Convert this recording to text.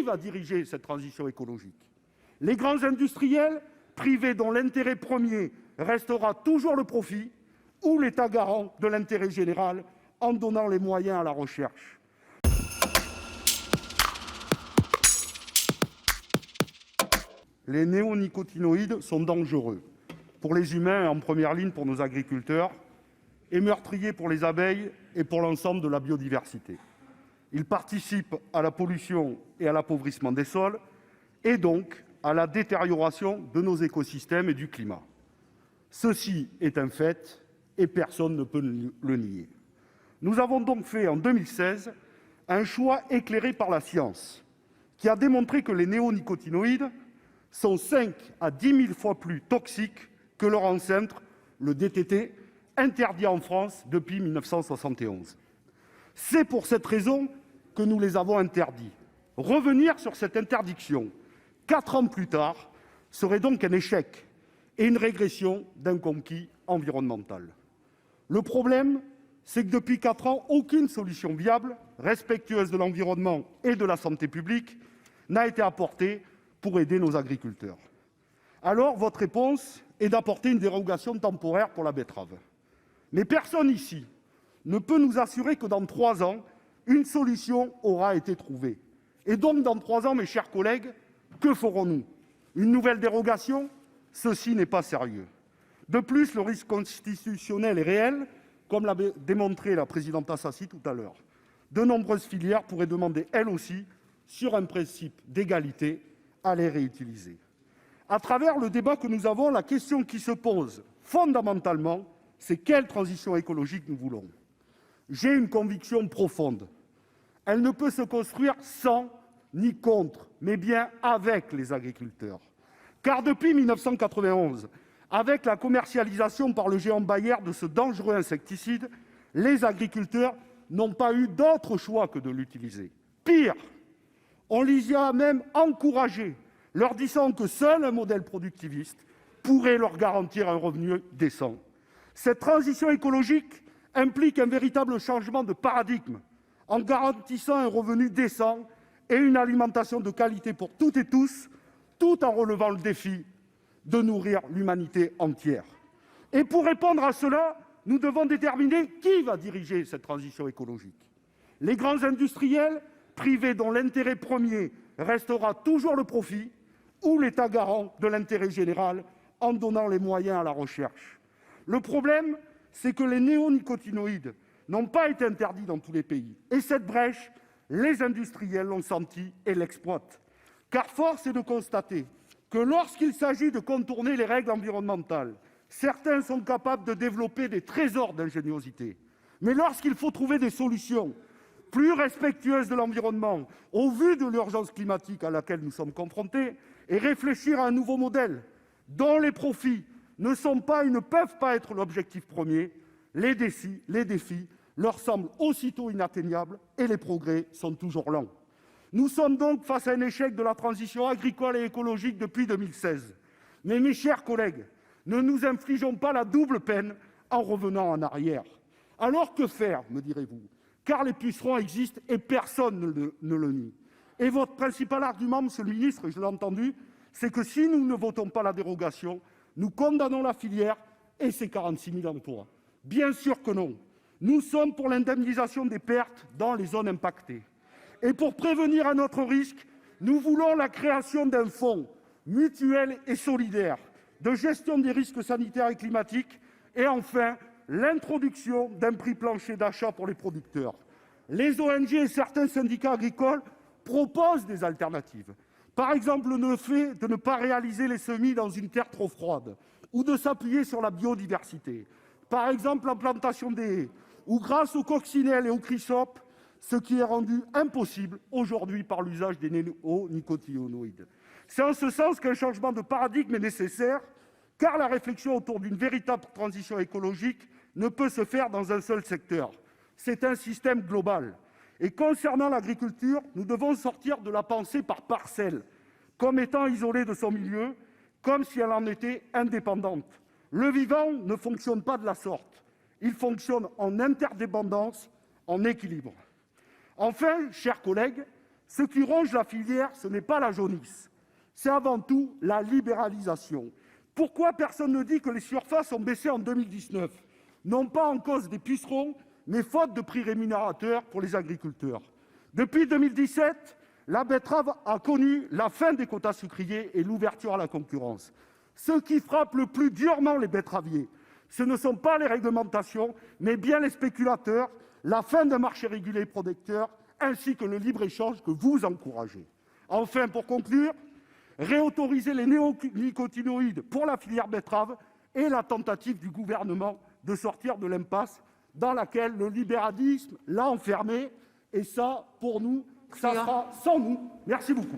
va diriger cette transition écologique ? Les grands industriels privés dont l'intérêt premier restera toujours le profit, ou l'État garant de l'intérêt général en donnant les moyens à la recherche ? Les néonicotinoïdes sont dangereux pour les humains et en première ligne pour nos agriculteurs, et meurtriers pour les abeilles et pour l'ensemble de la biodiversité. Ils participent à la pollution et à l'appauvrissement des sols, et donc à la détérioration de nos écosystèmes et du climat. Ceci est un fait, et personne ne peut le nier. Nous avons donc fait, en 2016, un choix éclairé par la science, qui a démontré que les néonicotinoïdes sont 5 à 10 000 fois plus toxiques que leur ancêtre, le DDT, interdit en France depuis 1971. C'est pour cette raison que nous les avons interdits. Revenir sur cette interdiction 4 ans plus tard serait donc un échec et une régression d'un conquis environnemental. Le problème, c'est que depuis 4 ans, aucune solution viable, respectueuse de l'environnement et de la santé publique, n'a été apportée pour aider nos agriculteurs. Alors, votre réponse est d'apporter une dérogation temporaire pour la betterave. Mais personne ici ne peut nous assurer que dans 3 ans, une solution aura été trouvée. Et donc, dans 3 ans, mes chers collègues, que ferons-nous ? Une nouvelle dérogation ? Ceci n'est pas sérieux. De plus, le risque constitutionnel est réel, comme l'a démontré la présidente Assassi tout à l'heure. De nombreuses filières pourraient demander, elles aussi, sur un principe d'égalité, à les réutiliser. À travers le débat que nous avons, la question qui se pose fondamentalement, c'est quelle transition écologique nous voulons. J'ai une conviction profonde. Elle ne peut se construire sans ni contre, mais bien avec les agriculteurs. Car depuis 1991, avec la commercialisation par le géant Bayer de ce dangereux insecticide, les agriculteurs n'ont pas eu d'autre choix que de l'utiliser. Pire, on les y a même encouragés, leur disant que seul un modèle productiviste pourrait leur garantir un revenu décent. Cette transition écologique implique un véritable changement de paradigme, en garantissant un revenu décent et une alimentation de qualité pour toutes et tous, tout en relevant le défi de nourrir l'humanité entière. Et pour répondre à cela, nous devons déterminer qui va diriger cette transition écologique. Les grands industriels privés dont l'intérêt premier restera toujours le profit, ou l'État garant de l'intérêt général en donnant les moyens à la recherche. Le problème, c'est que les néonicotinoïdes n'ont pas été interdits dans tous les pays. Et cette brèche, les industriels l'ont sentie et l'exploitent. Car force est de constater que lorsqu'il s'agit de contourner les règles environnementales, certains sont capables de développer des trésors d'ingéniosité. Mais lorsqu'il faut trouver des solutions plus respectueuses de l'environnement, au vu de l'urgence climatique à laquelle nous sommes confrontés, et réfléchir à un nouveau modèle dont les profits ne sont pas et ne peuvent pas être l'objectif premier, les défis leur semblent aussitôt inatteignables et les progrès sont toujours lents. Nous sommes donc face à un échec de la transition agricole et écologique depuis 2016. Mais mes chers collègues, ne nous infligeons pas la double peine en revenant en arrière. Alors que faire, me direz-vous ? Car les pucerons existent et personne ne le nie. Et votre principal argument, monsieur le ministre, je l'ai entendu, c'est que si nous ne votons pas la dérogation, nous condamnons la filière et ses 46 000 emplois. Bien sûr que non. Nous sommes pour l'indemnisation des pertes dans les zones impactées. Et pour prévenir à notre risque, nous voulons la création d'un fonds mutuel et solidaire de gestion des risques sanitaires et climatiques et enfin l'introduction d'un prix plancher d'achat pour les producteurs. Les ONG et certains syndicats agricoles proposent des alternatives. Par exemple, le fait de ne pas réaliser les semis dans une terre trop froide ou de s'appuyer sur la biodiversité. Par exemple, la plantation des haies ou grâce aux coccinelles et aux chrysopes, ce qui est rendu impossible aujourd'hui par l'usage des néonicotinoïdes. C'est en ce sens qu'un changement de paradigme est nécessaire, car la réflexion autour d'une véritable transition écologique ne peut se faire dans un seul secteur. C'est un système global. Et concernant l'agriculture, nous devons sortir de la pensée par parcelles, comme étant isolée de son milieu, comme si elle en était indépendante. Le vivant ne fonctionne pas de la sorte. Il fonctionne en interdépendance, en équilibre. Enfin, chers collègues, Ce qui ronge la filière, ce n'est pas la jaunisse, c'est avant tout la libéralisation. Pourquoi personne ne dit que les surfaces ont baissé en 2019 ? Non pas en cause des pucerons, mais faute de prix rémunérateurs pour les agriculteurs. Depuis 2017, la betterave a connu la fin des quotas sucriers et l'ouverture à la concurrence. Ce qui frappe le plus durement les betteraviers, ce ne sont pas les réglementations, mais bien les spéculateurs, la fin d'un marché régulé et protecteur, ainsi que le libre-échange que vous encouragez. Enfin, pour conclure, réautoriser les néonicotinoïdes pour la filière betterave est la tentative du Gouvernement de sortir de l'impasse dans laquelle le libéralisme l'a enfermé. Et ça, pour nous, ça sera sans nous. Merci beaucoup.